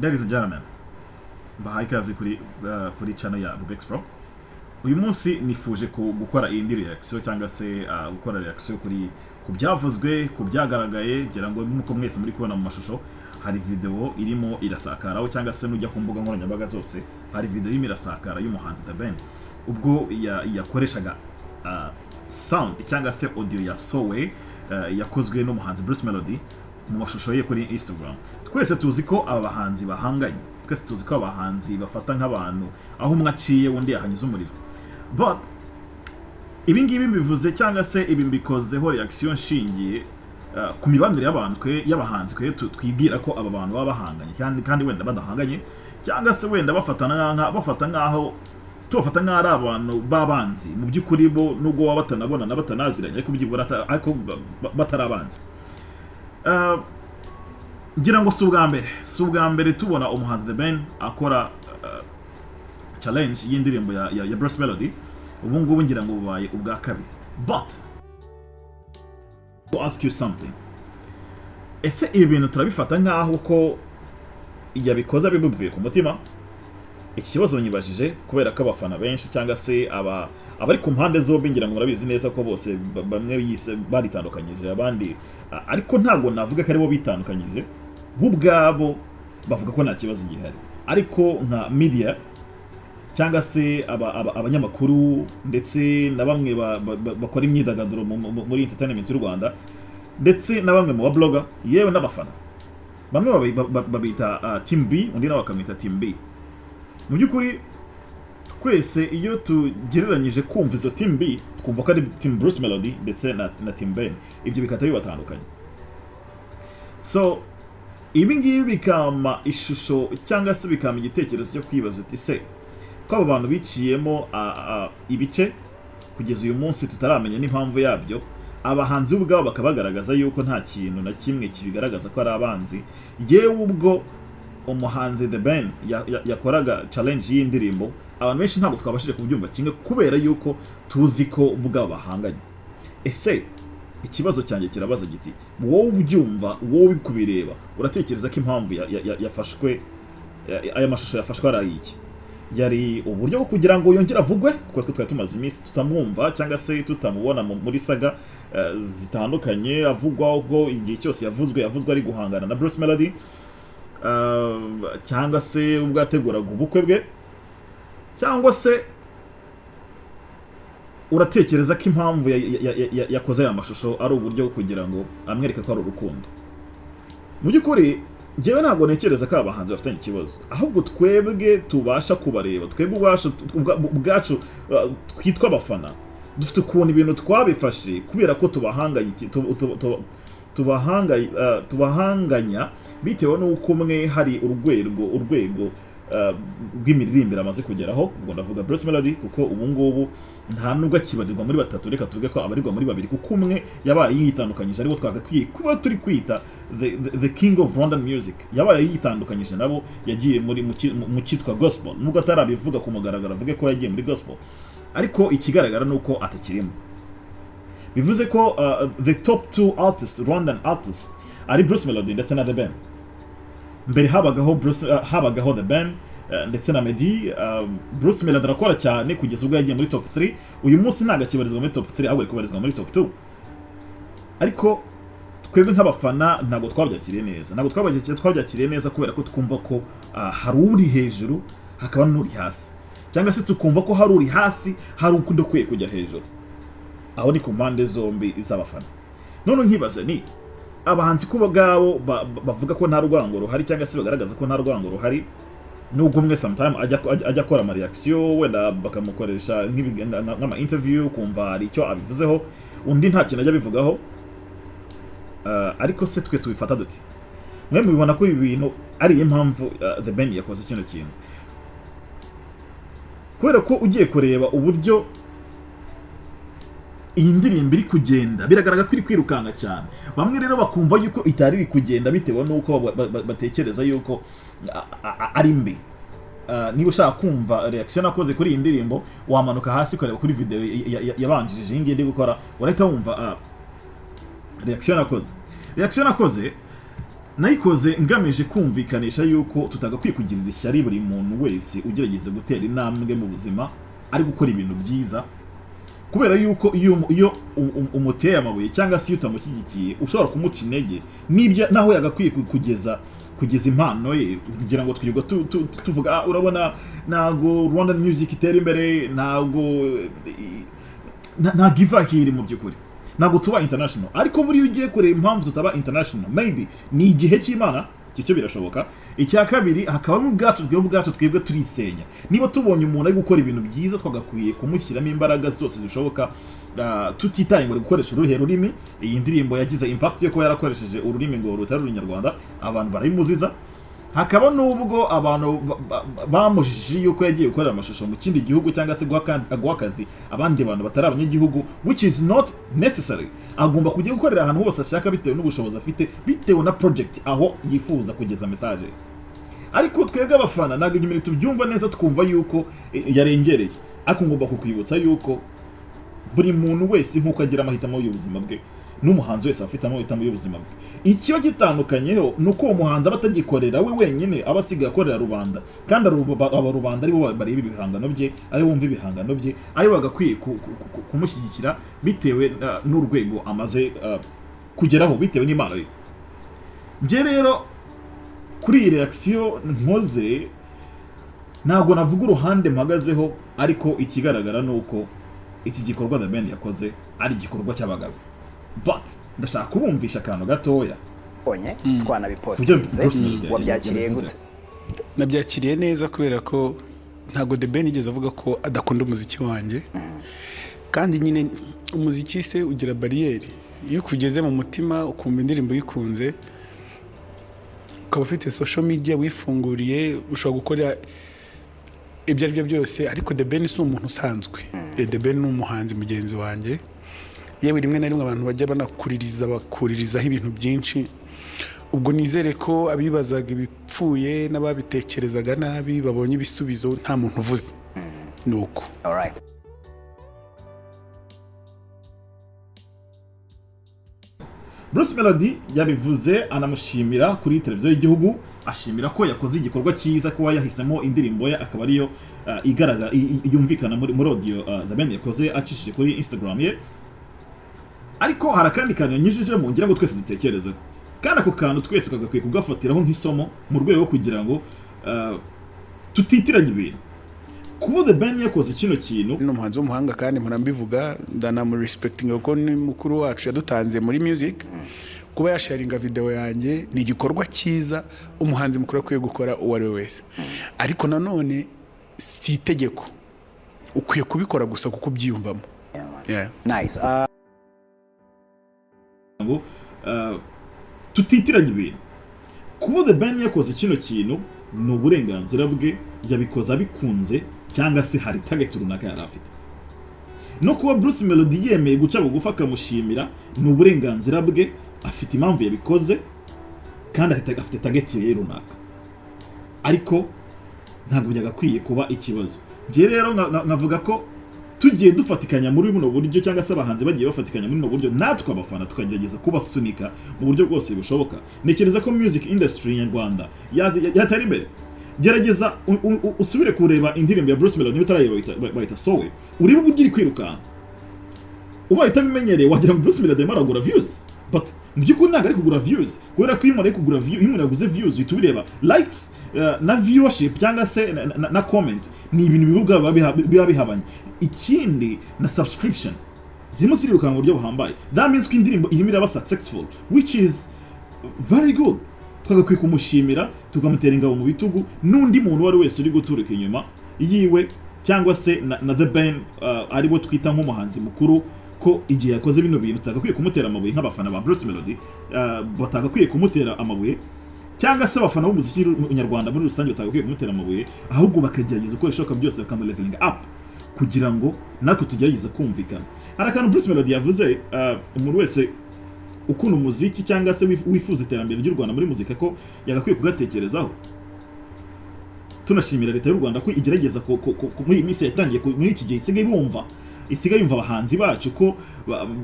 Ladies and gentlemen, bahaye ikaze kuri channel ya Bubex Pro. Uyu munsi nifuje gukora indi reaction cyangwa se gukora reaction ku byavuzwe, ku byagaragaye, ngira ngo nuko mwese muri kubona mu mashusho. Hari video irimo irasakaraho cyangwa se nujya ku mbuga nkoranyambaga zose, hari video irimo irasakara y'umuhanzi Ibye ubwo yakoreshaga sound cyangwa se audio yasowe yakozwe n'umuhanzi Bruce Melody mu mashusho ye kuri Instagram. Twese tuzi ko abahanzi bahanganye, twese tuzi ko abahanzi bafata nk'abantu aho umwe aciye undi yahanyuza umuriro, but ibi ngibi bivuze cyangwa se ibi mbikozeho reaction nshingiye ku mibanire y'abantu y'abahanzi twibwira ko aba bantu baba bahanganye kandi wenda badahanganye, cyangwa se wenda bafata nk'aho tubafata nk'ari abantu b'abanzi mu by'ukuri bo nubwo waba batanabona na batanaziranye ariko byibura ariko batarabanzi. Ngira ngo si ubwa mbere tubona umuhanzi Ibye akora challenge y'indirimbo ya Bruce Melody. Ubu ngubu ngira ngo bubaye ubwa kabiri. But to ask you something, ese ibi bintu turabifata nk'aho ko yabikoze bimuvuye ku mutima? Iki kibazo nyibajije kubera ko abafana benshi cyangwa se abari ku mpande zombi ngira ngo murabizi neza ko bose bamwe yise baritandukanyije abandi, ariko ntabwo navuga ko aribo bitandukanyije, bo ubwabo bavuga ko nta kibazo gihari, ariko nka media cyangwa se abanyamakuru ndetse na bamwe bakora imyidagaduro muri entertainment y'u Rwanda ndetse na bamwe mu blogger yewe n'abafana, bamwe babita Team B undi nawe bakamita Team B. Mu by'ukuri twese iyo tugereranyije kumva izo Team B twumva ko ari Team Bruce Melody ndetse na Team Ibye, ibyo bikata bibatandukanye. So ibi ngibi bikama ishusho cyangwa se bikama igitekerezo cyo kwibaza uti se ko abo bantu biciyemo ibice kugeza uyu munsi tutaramenya n'impamvu yabyo, abahanzi ubwabo bakabagaragaza yuko nta kintu na kimwe kibigaragaza ko ari abanzi, yewe ubwo umuhanzi Ibye yakoraga challenge y'indirimbo abantu benshi ntabwo twabashije kubyumva kimwe kubera yuko tuzi ko ubwabo bahanganye. Ese ikibazo cyanjye kirabaza giti, wowe ubyumva, wowe kubireba uratekereza ko impamvu yafashwe aya mashusho yafashwe ari iki? Yari uburyo bwo kugira ngo yongere avugwe kuko twari tumaze iminsi tutamwumva cyangwa se tutamubona muri saga zitandukanye avugwa ubwo igihe cyose yavuzwe ari guhangana na Bruce Melody, cyangwa se ubwo yateguraga ubukwe bwe, cyangwa se uratekereza ko impamvu yakoze aya mashusho ari uburyo kugira ngo amwereke ko ari urukundo? Mu by'ukuri njyewe ntabwo ntekereza ko abahanzi bafitanye ikibazo, ahubwo twebwe tubasha kubareba, twebwe ubwacu twitwa abafana dufite ukuntu ibintu twabifashe kubera ko tubahanganya bitewe n'uko umwe hari urwego bw'imiririmbire amaze kugeraho. Ubwo ndavuga Bruce Melody kuko ubu ngubu nta nubwo akibarirwa muri batatu, reka tuvuge ko abarirwa muri babiri kuko umwe yabaye yitandukanyije aribo twagakwiye kuba turi kwita the king of Rwandan music, yabaye yitandukanyije nabo, yagiye mu kitwa gospel, nubwo atarabivuga ku mugaragaro avuge ko yagiye muri gospel, ariko ikigaragara nuko atakirimo. Bivuze ko the top two artists, Rwandan artists, ari Bruce Melody ndetse na Ibye. Mbere habagaho Ibye ndetse na Meddy. Bruce Melody arakora cyane kugeza ubwo yagiye muri top 3, uyu munsi ntago akibarizwa muri top 3 ahubwo ari kubarizwa muri top 2. Ariko twebwe nk'abafana ntago twabyakiriye neza kubera ko twumva ko hari uri hejuru hakaba n'uri hasi, cyangwa se tukumva ko hari uri hasi hari ukundi kwiye kujya hejuru. Aho ni ku mpande zombi z'abafana. None nkibaza ni abahanzi kuba gabo bavuga ko nta rwango ruhari cyangwa se bagaragaza ko nta rwango ruhari, nubwo umwe sometime ajya akora ama reaction wenda bakamukoresha nk'ama interview kumva hari icyo abivuzeho, undi nta kintu ajya bivugaho, ariko se twe tubifata duti? Mwe mubibona ko ibi bintu ari impamvu Ibye yakoze kino kintu? Kubera ko ugiye kureba uburyo iyi ndirimbo iri kugenda biragaragara ko iri kwirukanga cyane, bamwe rero bakumva yuko itari iri kugenda bitewe n'uko batekereza yuko ari mbi. Niba ushaka kumva reaction nakoze kuri iyi ndirimbo wamanuka hasi ukareba kuri video yabanjirije iyi ngiye ndi gukora, urahita wumva reaction nakoze nayikoze ngamije kumvikanisha yuko tutagakwiye kugirira ishyari buri muntu wese ugerageza gutera intambwe mu buzima ari gukora ibintu byiza, kubera yuko iyo umuteye amabuye cyangwa se iyo utamushyigikiye ushobora kumuca intege n'ibyo naho yagakwiye kugeza impano ye, kugira ngo twirirwa tuvuga urabona ntago Rwandan music itera imbere, ntago iva hiri mu by'ukuri, ntabwo tuba international. Ariko buriya ugiye kureba impamvu tutaba international, maybe ni igihe cy'Imana, cyo birashoboka. Icya kabiri hakaba n'ubwacu twebwe turisenya. Niba tubonye umuntu ari gukora ibintu byiza twagakwiye kumushyiramo imbaraga zose zishoboka, tutitaye ngo gukoresha uruhe rurimi. Iyi ndirimbo yagize impact yo kuba yarakoresheje ururimi ngo rutari urunyarwanda, abantu barayimuziza. Hakaba n'ubwo abantu bamujije yuko yagiye gukorera amashusho mu kindi gihugu cyangwa se guha akazi abandi bantu batari abanyagihugu, which is not necessary. Agomba kujya gukorera ahantu hose ashaka bitewe n'ubushobozi afite, bitewe na project aho yifuza kugeza message. Ariko twebwe abafana ntabwo ibyo tubyumva neza, twumva yuko yarengereye. Ariko ngomba kukwibutsa yuko buri muntu wese nk'uko agira amahitamo y'ubuzima bwe, n'umuhanzi wese afite amahitamo y'ubuzima bwe. Icyo gitandukanyeho nuko uwo muhanzi aba atagikorera we wenyine, aba asigaye akorera rubanda, kandi aba rubanda aribo bareba ibihangano bye, aribo bumva ibihangano bye, aribo bagakwiye kumushyigikira bitewe n'urwego amaze kugeraho, bitewe n'imana ye. Nje rero kuri iyi reaction nkoze ntabwo navuga uruhande mpagazeho, ariko ikigaragara nuko iki gikorwa The Ben yakoze ari igikorwa cy'abagabo. But ndashaka kubumvisha akantu gatoya onye twanabipostinze. Wabyakiriye gute? Nabyakiriye neza kubera ko ntago The Ben yigeze avuga ko adakunda umuziki wanjye, kandi nyine umuziki se ugira barriere. Iyo kugeze mu mutima ukumva indirimbo yikunze, ukaba ufite social media wifunguriye, ushobora gukora ibyo ari byo byose. Ariko The Ben si umuntu usanzwe. The Ben ni umuhanzi mugenzi wanjye, yewe rimwe na rimwe abantu bajya bakuririzaho ibintu byinshi. Ubwo nizere ko abibazaga ibipfuye n'ababitekerezaga nabi babonye ibisubizo, nta muntu uvuze. Nuko alright. Bruce Melody yabivuze, anamushimira kuri televiziyo y'igihugu, ashimira ko yakoze igikorwa cyiza, ko yahisemo indirimbo ye akaba ariyo igaragara yumvikana muri audio The Ben yakoze acishije kuri Instagram ye. Ariko hari akandi kantu yanyujijemo ngira ngo twese dutekerezeho, kandi ako kantu twese kagakwiye kugafatiraho nk'isomo mu rwego rwo kugira ngo tutitiranye ibintu. Kuba The Ben yakoze kino kintu, ni umuhanzi w'umuhanga kandi murambivuga, ndanamu respecting ko ni mukuru wacu yadutanze muri music. Kuba yasharinga video yanjye ni igikorwa cyiza umuhanzi mukuru akwiye gukora uwo ari we wese. Ariko nanone si itegeko, ukwiye kubikora gusa kuko byiyumvamo. Yeah. Nice. Tutitiranye ibintu. Kuba The Ben yakoze kino kintu ni uburenganzira bwe, yabikoze abikunze cyangwa se hari target runaka yari afite. No kuba Bruce Melody yemeye guca bugufa akamushimira ni uburenganzira bwe, afite impamvu yabikoze kandi afite target ye runaka. Ariko ntabwo byagakwiye kuba ikibazo. Je rero nkavuga ko tugiye dufatikanya muri buno buryo, cyangwa se abahanzi bagiye bafatikanya muri buno buryo, natwe abafana tukagerageza kubasunika mu buryo bwose bushoboka. Nekereza ko music industry ya Rwanda yatari imbere. Gerageza usubire kureba indirimbo ya Bruce Melody utarayita sowe, uri bugiri kwiruka ubaye utabimenyereye wagira ngo Bruce Melody maragura views, but by'ukuri ntabwo ari kugura views, kubera ko iyo umuntu ari kugura views, iyo umuntu yaguze views uhita ubireba likes na viewership cyangwa se na comment, ni ibintu biba bihabanye. Ikindi na subscription zirimo ziriruka mu buryo buhambaye. That means ko indirimbo irimo iraba successful, which is very good. Twagakwiye kumushimira, tukamutera ingabo mu bitugu n'undi muntu wari wese uri guturuka inyuma yiwe, cyangwa se na The Ben aribo twita nk'umuhanzi mukuru, ko igihe yakoze bino bintu tutagakwiye kumutera amabuye nk'abafana ba Bruce Melody, batagakwiye kumutera amabuye, cyangwa se abafana b'umuziki nyarwanda muri rusange batagakwiye kumutera amabuye, ahubwo bakagerageza ukoresha ibishoboka byose bakamu leveling up kugira ngo natwe tugerageze kumvikana. Hari akantu Bruce Melody yavuze, umuntu wese ukunda umuziki cyangwa se wifuza iterambere ry'u Rwanda muri muzika ko yagakwiye kugatekerezaho. Tunashimira leta y'u Rwanda ko igerageza muri iyi minsi yatangiye muri iki gihe isigaye bumva isigaye yumva abahanzi bacu ko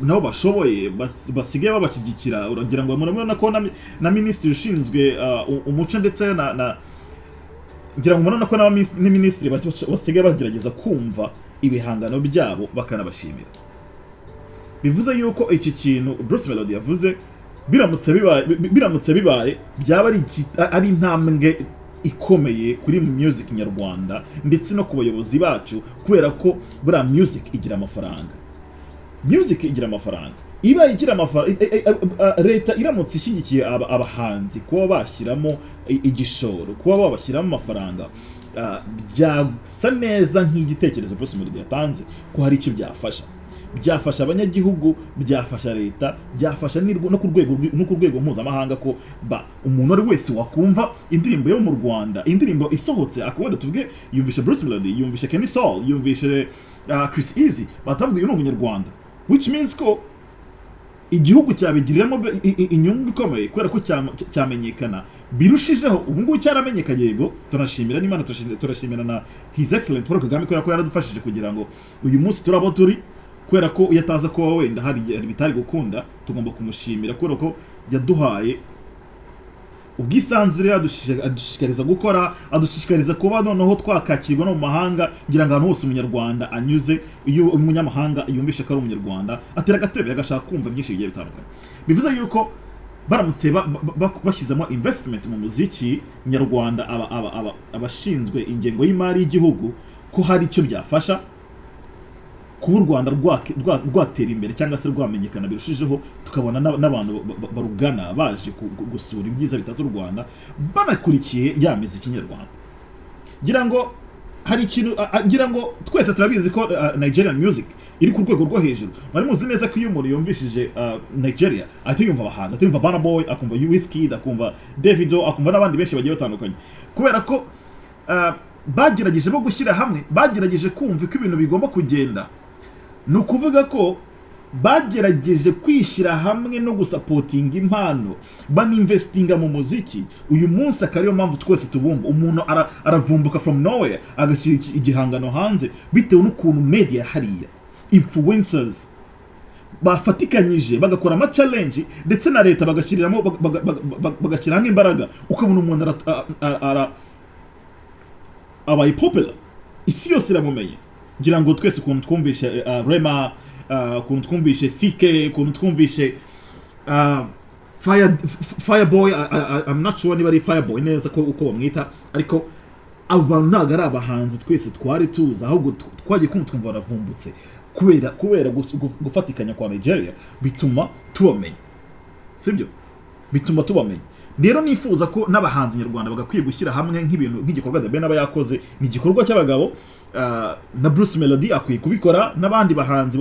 nabo bashoboye basigaye babashyigikira. Uragira ngo murabona ko na minisitiri ushinzwe umuco ndetse ngira ngo murabona ko ni minisitiri basigaye bagerageza kumva ibihangano byabo bakanabashimira. Bivuze yuko iki kintu Bruce Melody yavuze biramutse bibaye byaba ari intambwe ikomeye kuri music nyarwanda ndetse no ku bayobozi bacu, kubera ko buriya music igira amafaranga. Music igira amafaranga, iba igira amafaranga. Leta iramutse ishyigikiye abahanzi kuba bashyiramo igishoro, kuba babashyiramo amafaranga, byasa neza nk'igitekerezo Bruce Melody yatanze ko hari icyo byafasha abanyagihugu, byafasha leta, byafasha no ku rwego mpuzamahanga ko umuntu ari wese wakumva indirimbo yo mu Rwanda, indirimbo isohotse akubona tuvuge yumvishe Bruce Melody, yumvishe Kenny Soul, yumvishe Chris Easy, batavuga uyu ni umunyarwanda, which means ko igihugu cyabigiriramo inyungu ikomeye kubera ko cyamenyekana birushijeho. Ubu ngubu cyaramenyekanye, yego tunashimira n'Imana, turashimira na His Excellent Paul Kagame kubera ko yaradufashije kugira ngo uyu munsi turabo turi, kubera ko iyo ataza kuba wenda hari bitari gukunda, tugomba kumushimira kubera ko yaduhaye ubwisanzure, adushishikariza gukora, adushishikariza kuba noneho twakakirwa no mu mahanga, ngira ngo ahantu hose umunyarwanda anyuze, iyo umunyamahanga yumvishe ko ari umunyarwanda atera agatebe agashaka kumva byinshi bigiye bitandukanye. Bivuze yuko baramutse bashyizemo investment mu muziki nyarwanda, abashinzwe ingengo y'imari y'igihugu, ko hari icyo byafasha kuba u Rwanda rwatera imbere cyangwa se rwamenyekana birushijeho, tukabona n'abantu barugana baje gusura ibyiza bitaze u Rwanda banakurikiye ya muziki nyarwanda. Ngira ngo twese turabizi ko Nigerian music iri ku rwego rwo hejuru. Bari muzi neza ko iyo umuntu yumvishije Nigeria ahita yumva abahanzi, ahita yumva Burna Boy, akumva Wizkid, akumva Davido, akumva n'abandi benshi bagiye batandukanye, kubera ko bagerageje bo gushyira hamwe, bagerageje kumva ko ibintu bigomba kugenda. Ni ukuvuga ko bagerageje kwishyira hamwe no gusapotinga impano, baninvestinga mu muziki. Uyu munsi akariyo mpamvu twese tubumva umuntu aravumbuka from nowhere agashyira igihangano hanze bitewe n'ukuntu media hariya influencers bafatikanyije bagakora ama challenge ndetse na leta bagashyiramo bagashyiramo imbaraga, ukabona umuntu abaye popular, isi yose iramumenye. Ngira ngo twese ukuntu twumvishe Rema, ukuntu twumvishe CK, ukuntu twumvishe Fireboy, I'm not sure niba ari Fireboy neza uko bamwita, ariko abo bantu ntabwo ari abahanzi twese twari tuzi, ahubwo twagiye kumva baravumbutse kubera gufatikanya kwa Nigeria, bituma tubamenya, sibyo? Bituma tubamenya. Rero nifuza ko n'abahanzi nyarwanda bagakwiye gushyira hamwe nk'igikorwa The Ben aba yakoze. Ni igikorwa cy'abagabo, na Bruce Melody akwiye kubikora, n'abandi bahanzi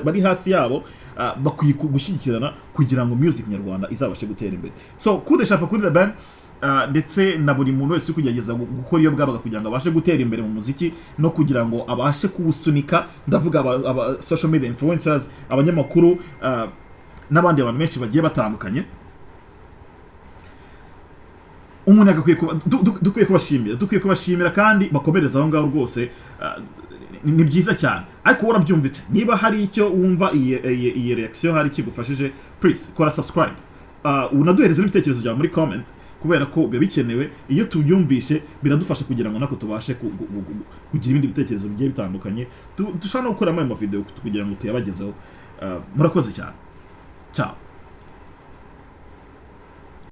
bari hasi yabo bakwiye gushyigikirana kugira ngo music nyarwanda izabashe gutera imbere. So kudeshapa kuri The Ben, ndetse na buri muntu wese kugerageza gukora iyo bwabaga kugira ngo abashe gutera imbere mu muziki no kugira ngo abashe kuwusunika. Ndavuga aba social media influencers, abanyamakuru, n'abandi bantu benshi bagiye batandukanye. Umuntu dukwiye kubashimira kandi bakomereza aho ngaho rwose. Ni byiza cyane, ariko warabyumvitse. Niba hari icyo wumva iyi reaction hari kigufashije, please kora subscribe, unaduhereze n'ibitekerezo byawe muri comment, kubera ko biba bikenewe. Iyo tubyumvishe biradufasha kugira ngo nako tubashe kugira ibindi bitekerezo bigiye bitandukanye, dushobora no gukoramo ama video kugira ngo tuyabagezeho. Murakoze cyane. Ciao.